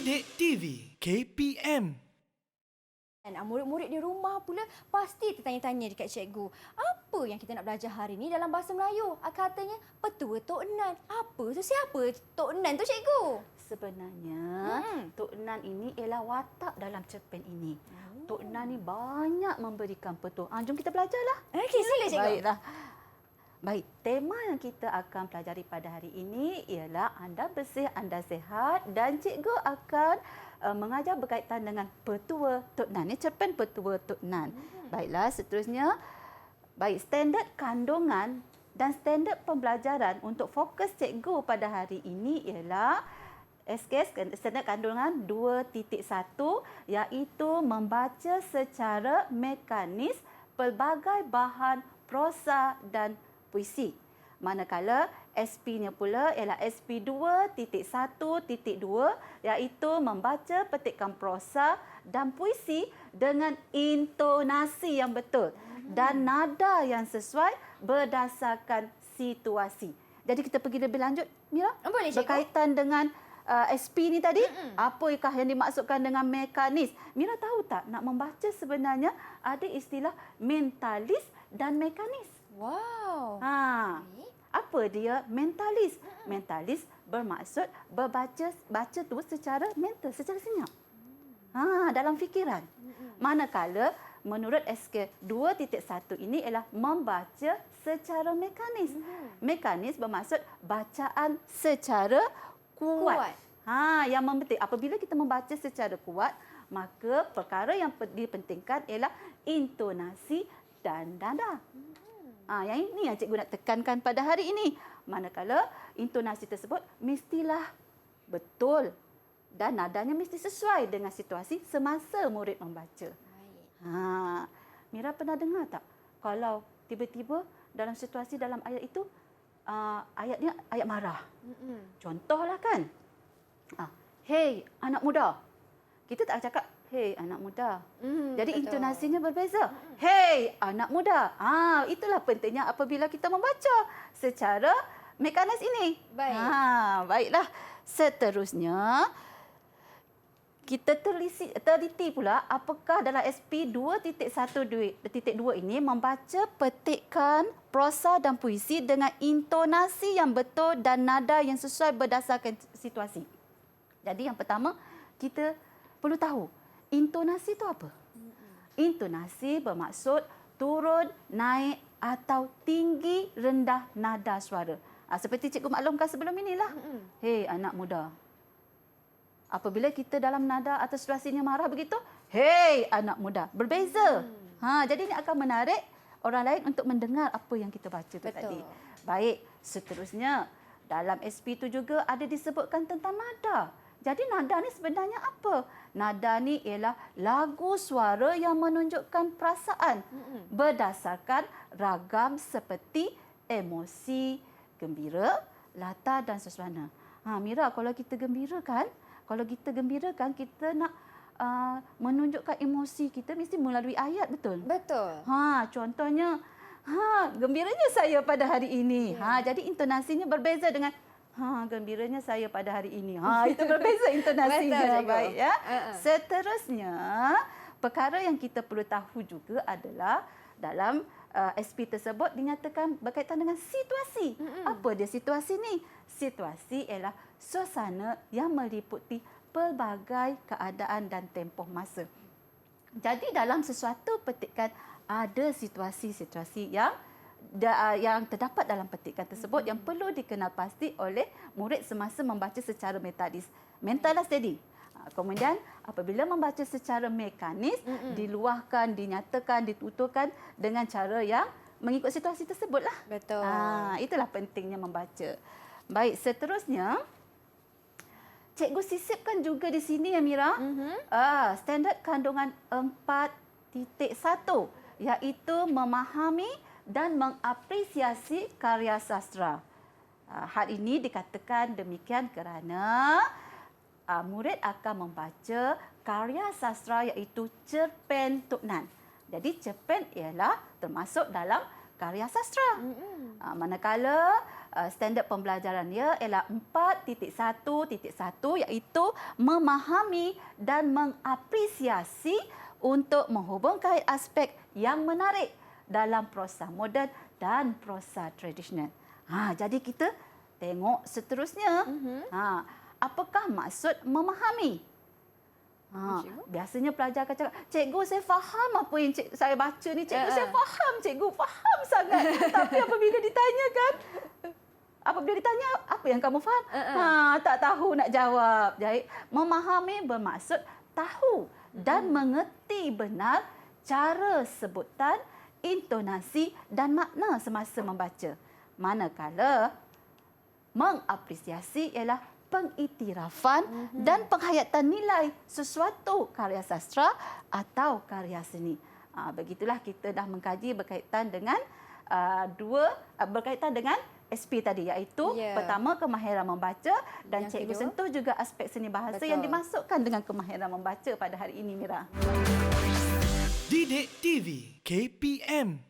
Didik TV KPM. Murid-murid di rumah pula pasti tertanya-tanya dekat cikgu. Apa yang kita nak belajar hari ni dalam bahasa Melayu? Katanya petua Tok Nan. Apa tu, siapa Tok Nan tu cikgu? Sebenarnya Tok Nan ini ialah watak dalam cerpen ini. Tok Nan ni banyak memberikan petua. Jom kita belajarlah. Okey, sila cikgu. Baiklah. Baik, tema yang kita akan pelajari pada hari ini ialah anda bersih, anda sihat, dan cikgu akan mengajar berkaitan dengan petua Tok Nan. Ini cerpen petua Tok Nan. Baiklah, seterusnya. Baik, standard kandungan dan standard pembelajaran untuk fokus cikgu pada hari ini ialah SKS, standard kandungan 2.1, iaitu membaca secara mekanis pelbagai bahan prosa dan puisi. Manakala SP-nya pula ialah SP 2.1.2, iaitu membaca petikan prosa dan puisi dengan intonasi yang betul dan nada yang sesuai berdasarkan situasi. Jadi kita pergi lebih lanjut, Mira? Boleh, cikgu. Berkaitan dengan SP ni tadi, apakah yang dimaksudkan dengan mekanis? Mira tahu tak, nak membaca sebenarnya ada istilah mentalis dan mekanis. Wow. Apa dia mentalis? Mentalis bermaksud baca tu secara mental, secara senyap. Dalam fikiran. Manakala menurut SK 2.1 ini ialah membaca secara mekanis. Mekanis bermaksud bacaan secara kuat. Yang mementing apabila kita membaca secara kuat, maka perkara yang dipentingkan ialah intonasi dan nada. Yang ini yang cikgu nak tekankan pada hari ini. Manakala intonasi tersebut mestilah betul dan nadanya mesti sesuai dengan situasi semasa murid membaca. Mira pernah dengar tak kalau tiba-tiba dalam situasi dalam ayat itu ayatnya ayat marah. Contohlah kan. Hei anak muda. Kita tak cakap hei anak muda. Jadi betul. Intonasinya berbeza. Hei anak muda. Itulah pentingnya apabila kita membaca secara mekanis ini. Baik. Baiklah. Seterusnya kita teliti pula apakah dalam SP 2.1.2 ini membaca petikan prosa dan puisi dengan intonasi yang betul dan nada yang sesuai berdasarkan situasi. Jadi yang pertama kita perlu tahu intonasi itu apa? Intonasi bermaksud turun, naik atau tinggi, rendah nada suara. Seperti cikgu maklumkan sebelum inilah. Hei anak muda. Apabila kita dalam nada atau situasinya marah begitu, hei anak muda. Berbeza. Jadi ini akan menarik orang lain untuk mendengar apa yang kita baca tu tadi. Baik, seterusnya dalam SP itu juga ada disebutkan tentang nada. Jadi nada ni sebenarnya apa? Nada ni ialah lagu suara yang menunjukkan perasaan berdasarkan ragam seperti emosi, gembira, latar dan suasana. Mira, kalau kita gembira kan, kita nak menunjukkan emosi kita mesti melalui ayat, betul? Betul. Contohnya, gembiranya saya pada hari ini. Jadi intonasinya berbeza dengan gembiranya saya pada hari ini. Itu berbeza intonasinya. Baik, ya. Seterusnya, perkara yang kita perlu tahu juga adalah dalam SP tersebut dinyatakan berkaitan dengan situasi. Apa dia situasi ni? Situasi ialah suasana yang meliputi pelbagai keadaan dan tempoh masa. Jadi dalam sesuatu petikan ada situasi-situasi yang terdapat dalam petikan tersebut yang perlu dikenal pasti oleh murid semasa membaca secara metalis. Mental steady. Kemudian apabila membaca secara mekanis, diluahkan, dinyatakan, dituturkan dengan cara yang mengikut situasi tersebutlah. Betul. Itulah pentingnya membaca. Baik, seterusnya cikgu sisipkan juga di sini ya Mira. Standard kandungan 4.1 iaitu memahami dan mengapresiasi karya sastra. Hal ini dikatakan demikian kerana murid akan membaca karya sastra iaitu cerpen Tok Nan. Jadi cerpen ialah termasuk dalam karya sastra. Manakala standard pembelajaran dia ialah 4.1.1 iaitu memahami dan mengapresiasi untuk menghubungkan aspek yang menarik dalam prosa moden dan prosa tradisional. Jadi kita tengok seterusnya. Apakah maksud memahami? Biasanya pelajar akan cakap, cikgu saya faham apa yang saya baca ni. Cikgu saya faham, cikgu faham sangat. Tapi apabila ditanya apa yang kamu faham? Tak tahu nak jawab. Jadi memahami bermaksud tahu dan mengerti benar cara sebutan, intonasi dan makna semasa membaca. Manakala mengapresiasi ialah pengiktirafan dan penghayatan nilai sesuatu karya sastra atau karya seni. Begitulah kita dah mengkaji berkaitan dengan berkaitan dengan SP tadi, iaitu pertama kemahiran membaca dan yang cikgu kedua, sentuh juga aspek seni bahasa yang dimasukkan dengan kemahiran membaca pada hari ini, Mira. Didik TV KPM